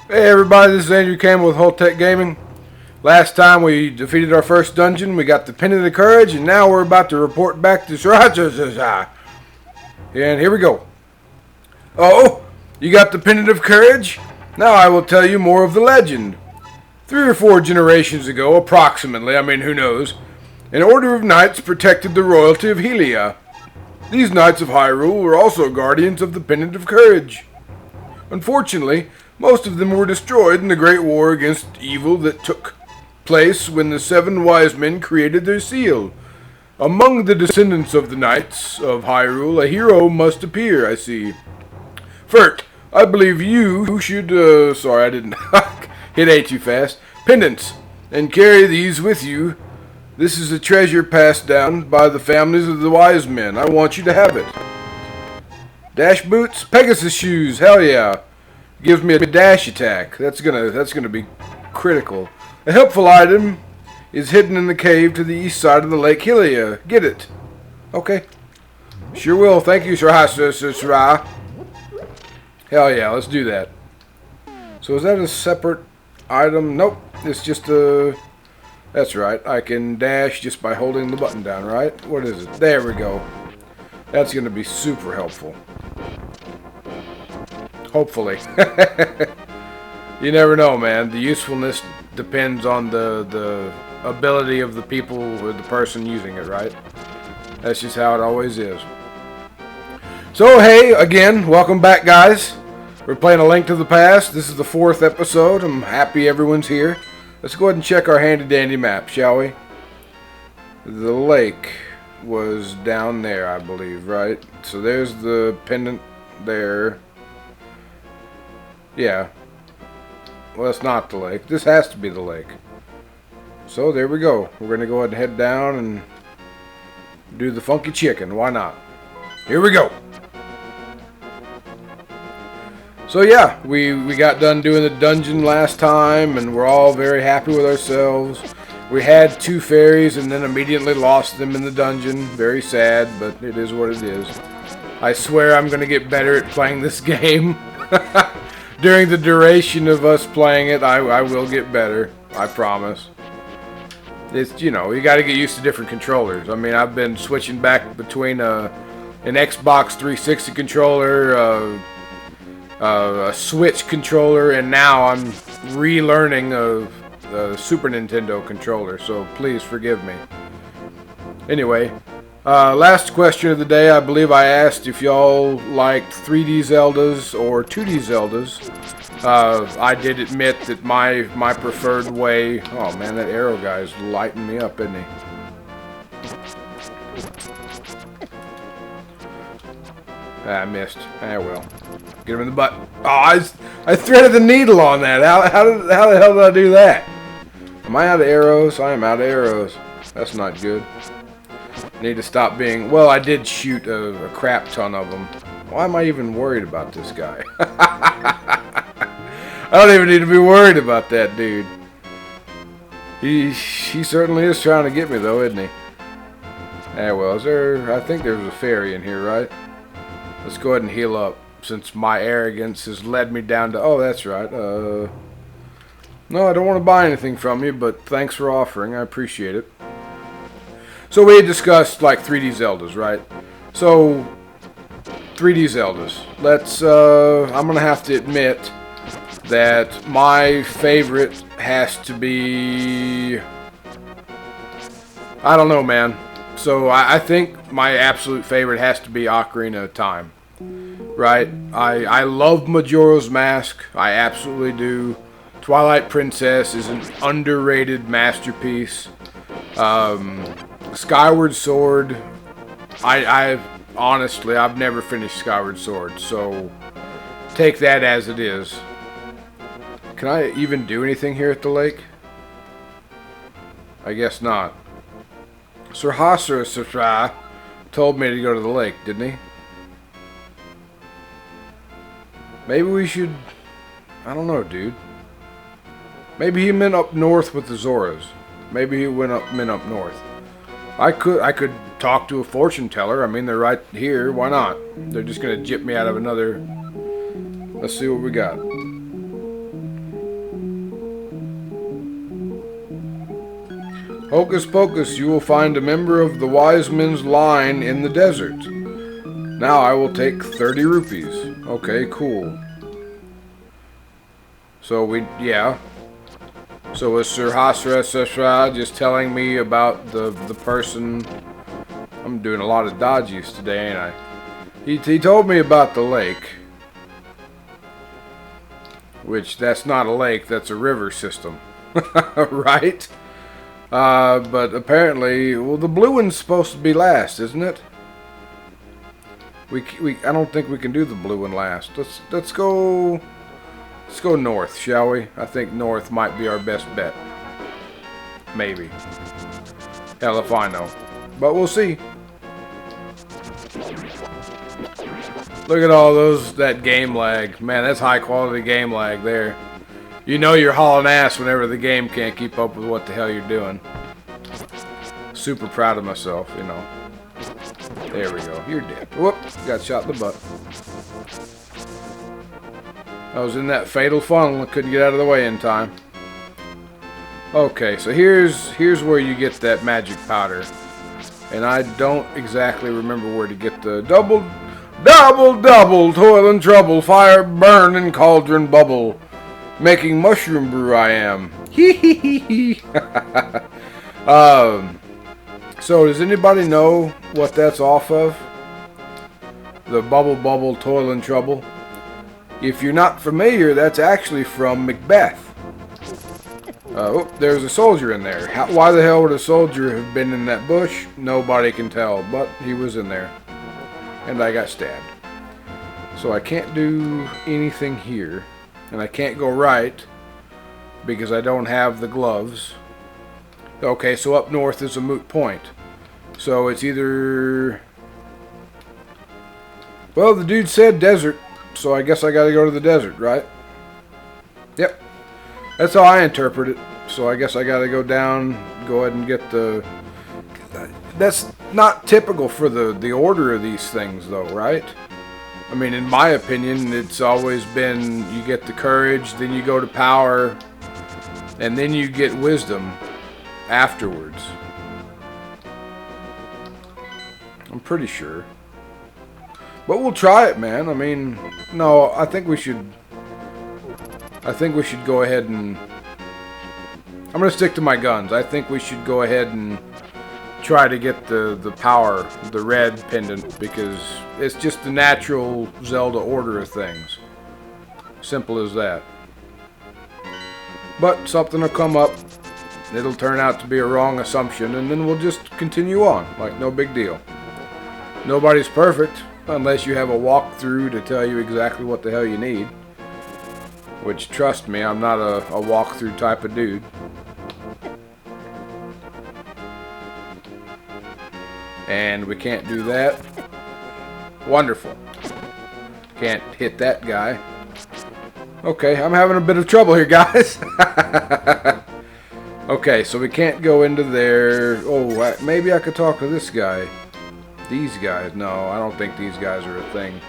Hey everybody, this is Andrew Campbell with Holtec Gaming. Last time we defeated our first dungeon, we got the Pendant of Courage, and now we're about to report back to Sriracha. And here we go. Oh, you got the Pendant of Courage? Now I will tell you more of the legend. 3 or 4 generations ago, approximately, who knows, an order of knights protected the royalty of Helia. These knights of Hyrule were also guardians of the Pendant of Courage. Unfortunately, most of them were destroyed in the great war against evil that took place when the 7 wise men created their seal. Among the descendants of the knights of Hyrule, a hero must appear, I see. Fert, I believe you should, sorry I didn't hit A too fast, pendants, and carry these with you. This is a treasure passed down by the families of the wise men. I want you to have it. Dash boots, Pegasus shoes, hell yeah. Gives me a dash attack. That's gonna be critical. A helpful item is hidden in the cave to the east side of the Lake Hylia. Get it. Okay. Sure will. Thank you, Sir. Hell yeah, let's do that. So is that a separate item? Nope. It's just a... That's right. I can dash just by holding the button down, right? What is it? There we go. That's gonna be super helpful. Hopefully. You never know, man. The usefulness depends on the ability of the people or the person using it, right? That's just how it always is. So, hey, again, welcome back, guys. We're playing A Link to the Past. This is the 4th episode. I'm happy everyone's here. Let's go ahead and check our handy-dandy map, shall we? The lake was down there, I believe, right? So there's the pendant there. Yeah. Well, it's not the lake. This has to be the lake. So, there we go. We're going to go ahead and head down and do the funky chicken. Why not? Here we go. So, yeah. We got done doing the dungeon last time, and we're all very happy with ourselves. We had 2 fairies and then immediately lost them in the dungeon. Very sad, but it is what it is. I swear I'm going to get better at playing this game. During the duration of us playing it, I will get better. I promise. It's, you know, you got to get used to different controllers. I mean, I've been switching back between an Xbox 360 controller, a Switch controller, and now I'm relearning a Super Nintendo controller. So please forgive me. Anyway. Last question of the day, I believe I asked if y'all liked 3D Zeldas or 2D Zeldas. I did admit that my preferred way... Oh man, that arrow guy is lighting me up, isn't he? I missed. Ah, well. Get him in the butt. Oh, I threaded the needle on that. How the hell did I do that? Am I out of arrows? I am out of arrows. That's not good. Need to stop being... Well, I did shoot a crap ton of them. Why am I even worried about this guy? I don't even need to be worried about that dude. He certainly is trying to get me, though, isn't he? Ah, well, is there... I think there's a fairy in here, right? Let's go ahead and heal up, since my arrogance has led me down to... Oh, that's right. No, I don't want to buy anything from you, but thanks for offering. I appreciate it. So we had discussed like 3D Zeldas, right? So 3D Zeldas. Let's I'm gonna have to admit that my favorite has to be... I don't know, man. So I think my absolute favorite has to be Ocarina of Time. Right? I love Majora's Mask. I absolutely do. Twilight Princess is an underrated masterpiece. Skyward Sword, I honestly, I've never finished Skyward Sword, so take that as it is. Can I even do anything here at the lake? I guess not. Sir Hasra told me to go to the lake, didn't he? Maybe we should... I don't know, dude. Maybe he meant up north with the Zoras. Maybe he meant up north. I could talk to a fortune teller. I mean, they're right here. Why not? They're just gonna jip me out of another... Let's see what we got. Hocus pocus, you will find a member of the wise men's line in the desert. Now I will take 30 rupees. Okay, cool. So yeah. So was Sir Hasra just telling me about the person? I'm doing a lot of dodgies today, ain't I? He told me about the lake. Which, that's not a lake, that's a river system. Right? But apparently, well, the blue one's supposed to be last, isn't it? I don't think we can do the blue one last. Let's go north, shall we? I think north might be our best bet. Maybe. Hell if I know. But we'll see. Look at all that game lag. Man, that's high quality game lag there. You know you're hauling ass whenever the game can't keep up with what the hell you're doing. Super proud of myself, you know. There we go. You're dead. Whoop. Got shot in the butt. I was in that fatal funnel and couldn't get out of the way in time. Okay, so here's where you get that magic powder. And I don't exactly remember where to get the double, toil and trouble, fire burn and cauldron bubble. Making mushroom brew I am. Hee hee hee hee. So does anybody know what that's off of? The bubble, toil and trouble. If you're not familiar, that's actually from Macbeth. Oh, there's a soldier in there. Why the hell would a soldier have been in that bush? Nobody can tell, but he was in there. And I got stabbed. So I can't do anything here. And I can't go right because I don't have the gloves. Okay, so up north is a moot point. So it's either... Well, the dude said desert, so I guess I gotta go to the desert, right? Yep. That's how I interpret it. So I guess I gotta go down, go ahead and get the... That's not typical for the order of these things, though, right? I mean, in my opinion, it's always been you get the courage, then you go to power, and then you get wisdom afterwards. I'm pretty sure. But we'll try it, man. I mean, no, I think we should go ahead and... I'm going to stick to my guns. I think we should go ahead and try to get the power, the red pendant, because it's just the natural Zelda order of things. Simple as that. But something will come up. It'll turn out to be a wrong assumption, and then we'll just continue on, like no big deal. Nobody's perfect, unless you have a walkthrough to tell you exactly what the hell you need. Which, trust me, I'm not a walkthrough type of dude. And we can't do that. Wonderful. Can't hit that guy. Okay, I'm having a bit of trouble here, guys. Okay, so we can't go into there. Oh, maybe I could talk to this guy. These guys. No, I don't think these guys are a thing.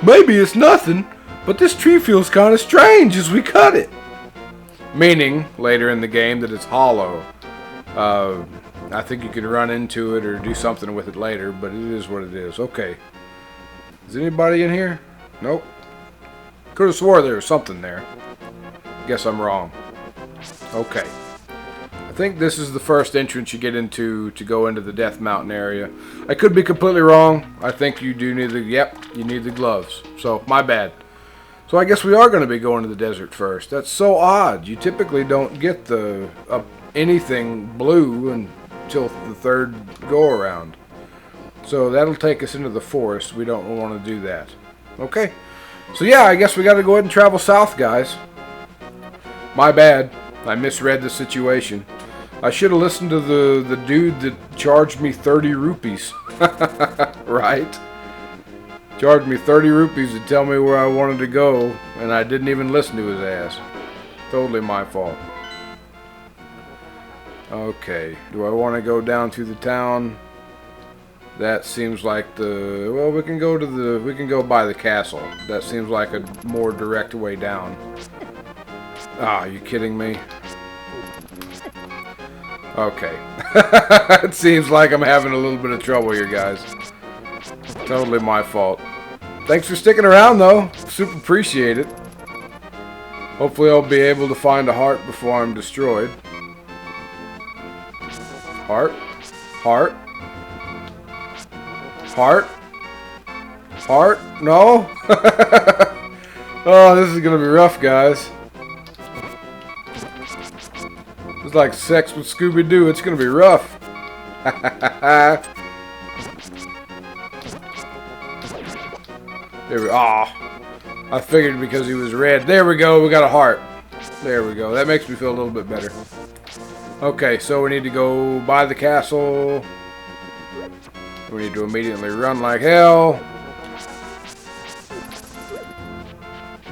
Maybe it's nothing, but this tree feels kind of strange as we cut it. Meaning, later in the game, that it's hollow. I think you can run into it or do something with it later, but it is what it is. Okay. Is anybody in here? Nope. Could have swore there was something there. Guess I'm wrong. Okay. I think this is the first entrance you get into to go into the Death Mountain area. I could be completely wrong. I think you do need the... Yep, you need the gloves. So, my bad. So I guess we are going to be going to the desert first. That's so odd. You typically don't get the anything blue until the third go-around. So that'll take us into the forest. We don't want to do that. Okay. So yeah, I guess we got to go ahead and travel south, guys. My bad. I misread the situation. I should have listened to the dude that charged me 30 rupees. Right? Charged me 30 rupees to tell me where I wanted to go, and I didn't even listen to his ass. Totally my fault. Okay, do I want to go down to the town? That seems like the... Well, we can go by the castle. That seems like a more direct way down. Ah, are you kidding me? Okay. It seems like I'm having a little bit of trouble here, guys. Totally my fault. Thanks for sticking around, though. Super appreciate it. Hopefully I'll be able to find a heart before I'm destroyed. Heart. Heart. Heart. Heart. No? Oh, this is going to be rough, guys. It's like sex with Scooby-Doo. It's going to be rough. There we go. Aw. I figured because he was red. There we go. We got a heart. There we go. That makes me feel a little bit better. Okay, so we need to go by the castle. We need to immediately run like hell.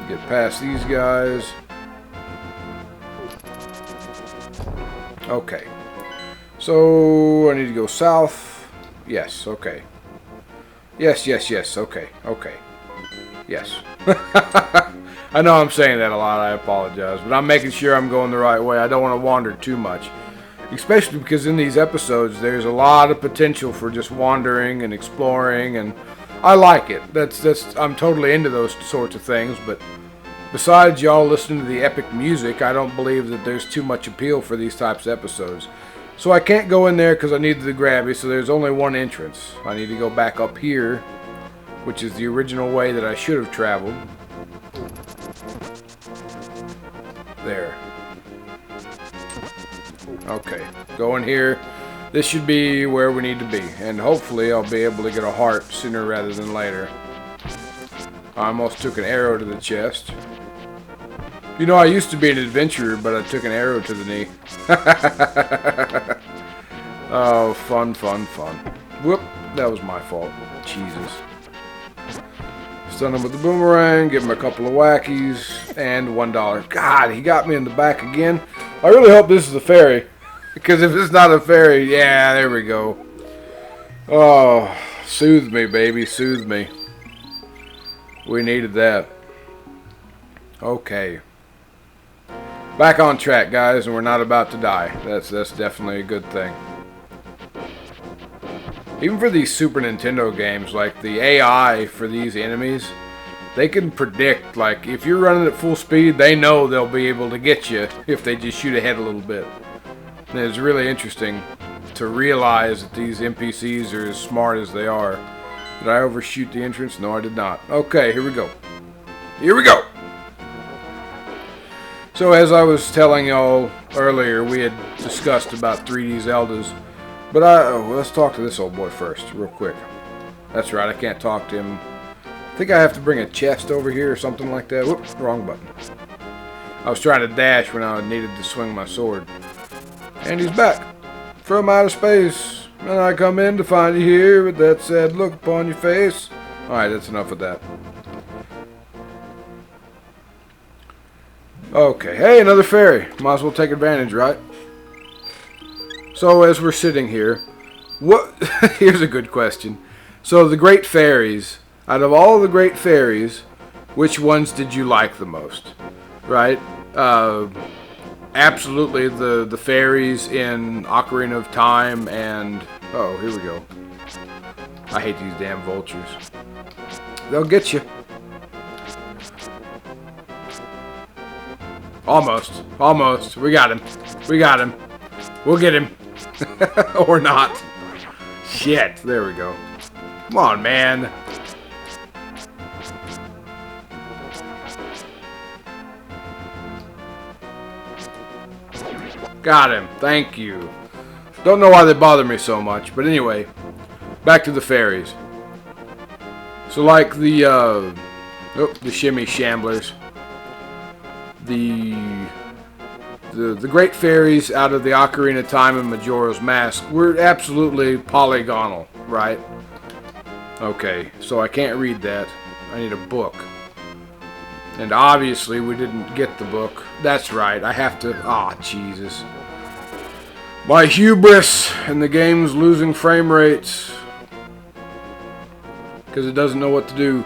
Get past these guys. Okay. So I need to go south. Yes, okay. Yes, yes, yes. Okay, okay. Yes. I know I'm saying that a lot. I apologize. But I'm making sure I'm going the right way. I don't want to wander too much. Especially because in these episodes, there's a lot of potential for just wandering and exploring. And I like it. I'm totally into those sorts of things. But besides y'all listening to the epic music, I don't believe that there's too much appeal for these types of episodes. So I can't go in there because I need the grabby. So there's only one entrance. I need to go back up here, which is the original way that I should have traveled. There. Okay, go in here. This should be where we need to be, and hopefully I'll be able to get a heart sooner rather than later. I almost took an arrow to the chest. You know, I used to be an adventurer, but I took an arrow to the knee. Oh, fun, fun, fun. Whoop, that was my fault. Jesus. Stun him with the boomerang, give him a couple of whackies, and $1. God, he got me in the back again. I really hope this is a fairy. Because if it's not a fairy, yeah, there we go. Oh, soothe me, baby, soothe me. We needed that. Okay. Back on track, guys, and we're not about to die. That's definitely a good thing. Even for these Super Nintendo games, like the AI for these enemies, they can predict, like, if you're running at full speed, they know they'll be able to get you if they just shoot ahead a little bit. And it's really interesting to realize that these NPCs are as smart as they are. Did I overshoot the entrance? No, I did not. Okay, here we go. Here we go! So as I was telling y'all earlier, we had discussed about 3D Zeldas. But let's talk to this old boy first, real quick. That's right, I can't talk to him. I think I have to bring a chest over here or something like that. Whoops, wrong button. I was trying to dash when I needed to swing my sword. And he's back from outer space. And I come in to find you here with that sad look upon your face. Alright, that's enough of that. Okay, hey, another fairy. Might as well take advantage, right? So as we're sitting here, here's a good question. So the great fairies, out of all the great fairies, which ones did you like the most? Right? Absolutely the fairies in Ocarina of Time and... Oh, here we go. I hate these damn vultures. They'll get you. Almost. Almost. We got him. We got him. We'll get him. Or not. Shit. There we go. Come on, man. Got him. Thank you. Don't know why they bother me so much. But anyway, back to the fairies. So like the shimmy shamblers. The great fairies out of the Ocarina of Time and Majora's Mask were absolutely polygonal, right? Okay, so I can't read that. I need a book. And obviously we didn't get the book. That's right, I have to... Ah, Jesus. My hubris and the game's losing frame rates. Because it doesn't know what to do.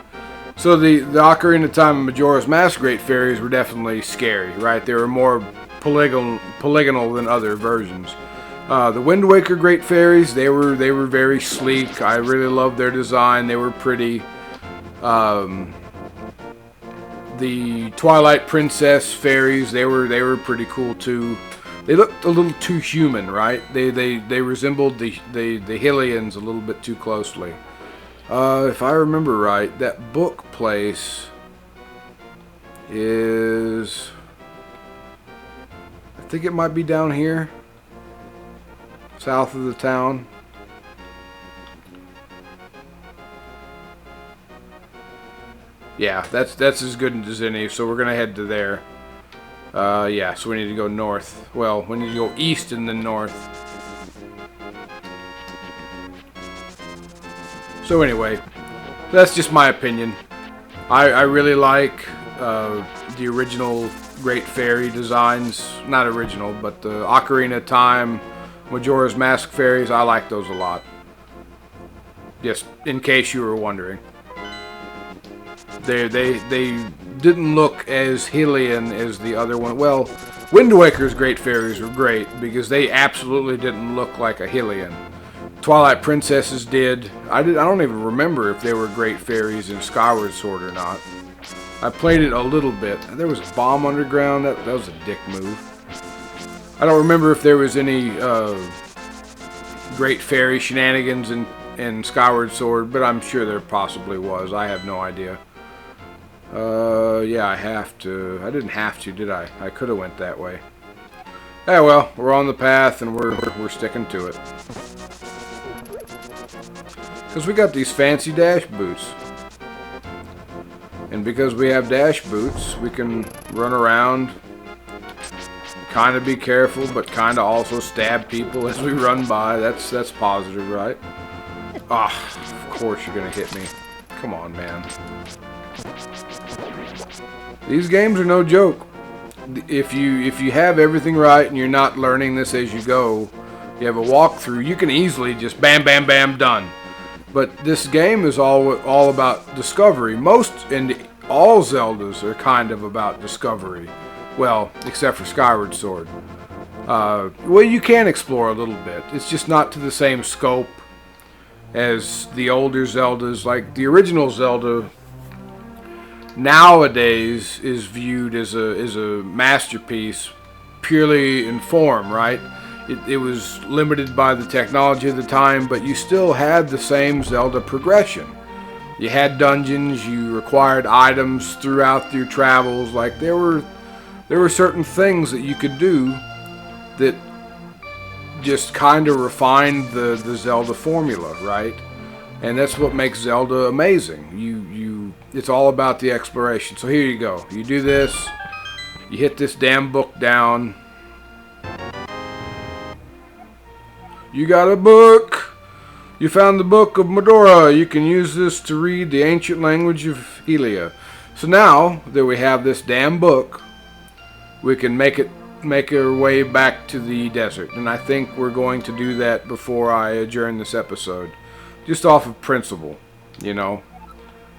So the Ocarina of Time and Majora's Mask great fairies were definitely scary, right? They were more polygonal than other versions. The Wind Waker Great Fairies, they were very sleek. I really loved their design. They were pretty. The Twilight Princess fairies, they were pretty cool too. They looked a little too human, right? They resembled the Hylians a little bit too closely. If I remember right, that book place is, I think it might be down here, south of the town. Yeah, that's as good as any, so we're gonna head to there. Yeah, so we need to go north. Well, we need to go east and then north. So anyway, that's just my opinion. I really like the original Great Fairy designs. Not original, but the Ocarina of Time, Majora's Mask fairies, I like those a lot. Just in case you were wondering. They didn't look as Hylian as the other one. Well, Wind Waker's Great Fairies were great because they absolutely didn't look like a Hylian. Twilight Princesses did. I don't even remember if they were Great Fairies in Skyward Sword or not. I played it a little bit. There was a bomb underground. That was a dick move. I don't remember if there was any Great Fairy shenanigans in Skyward Sword, but I'm sure there possibly was. I have no idea. Yeah, I have to. I didn't have to, did I? I could have went that way. Yeah, well, we're on the path and we're sticking to it. Because we got these fancy dash boots. And because we have dash boots, we can run around, kind of be careful, but kind of also stab people as we run by. That's positive, right? Ah, of course you're gonna hit me. Come on, man. These games are no joke. If you have everything right and you're not learning this as you go, you have a walkthrough, you can easily just bam, bam, bam, done. But this game is all about discovery. Most and all Zeldas are kind of about discovery. Well, except for Skyward Sword. Well, you can explore a little bit. It's just not to the same scope as the older Zeldas. Like the original Zelda nowadays is viewed as a masterpiece purely in form, right? It was limited by the technology of the time, but you still had the same Zelda progression. You had dungeons, you required items throughout your travels. Like there were certain things that you could do that just kind of refined the Zelda formula, right? And that's what makes Zelda amazing. It's all about the exploration. So here you go. You do this. You hit this damn book down. You got a book. You found the Book of Medora. You can use this to read the ancient language of Hylia. So now that we have this damn book, we can make our way back to the desert. And I think we're going to do that before I adjourn this episode. Just off of principle, you know.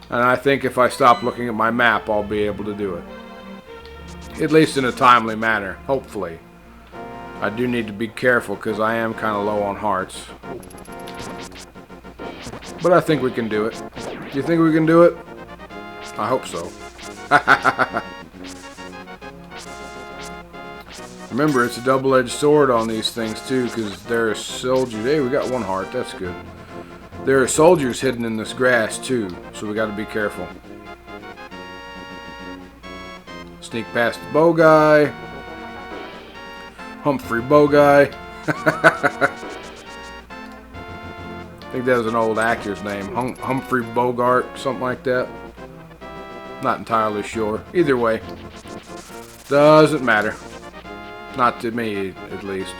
And I think if I stop looking at my map, I'll be able to do it. At least in a timely manner, hopefully. I do need to be careful because I am kind of low on hearts. But I think we can do it. Do you think we can do it? I hope so. Remember, it's a double-edged sword on these things too, because there are soldiers. Hey, we got one heart. That's good. There are soldiers hidden in this grass too, so we got to be careful. Sneak past the bow guy. Humphrey Bow Guy. I think that was an old actor's name. Humphrey Bogart, something like that. Not entirely sure. Either way, doesn't matter. Not to me, at least.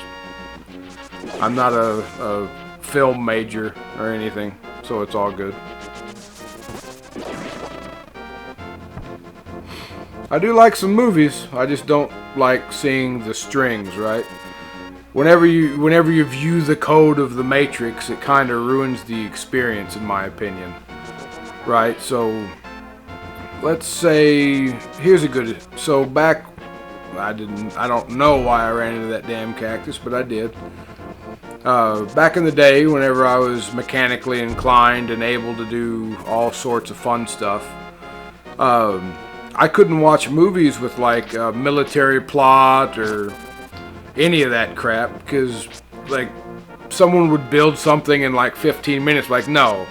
I'm not a film major or anything, so it's all good. I do like some movies. I just don't like seeing the strings, right? Whenever you view the code of the Matrix, it kind of ruins the experience, in my opinion. Right? So let's say here's a good. So back, I don't know why I ran into that damn cactus, but I did. Back in the day, whenever I was mechanically inclined and able to do all sorts of fun stuff, I couldn't watch movies with like a military plot or any of that crap because like someone would build something in like 15 minutes. Like, no,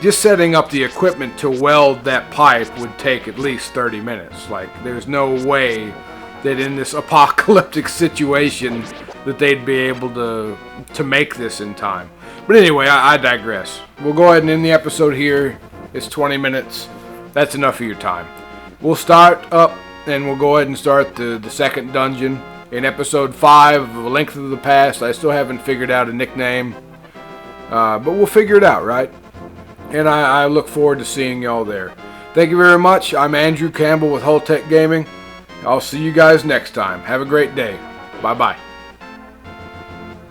just setting up the equipment to weld that pipe would take at least 30 minutes. Like, there's no way that in this apocalyptic situation that they'd be able to make this in time. But anyway, I digress. We'll go ahead and end the episode here. It's 20 minutes. That's enough of your time. We'll start up and we'll go ahead and start the second dungeon in episode 5 of A Link Through the Past. I still haven't figured out a nickname, but we'll figure it out, right? And I look forward to seeing y'all there. Thank you very much. I'm Andrew Campbell with Holtec Gaming. I'll see you guys next time. Have a great day. Bye-bye.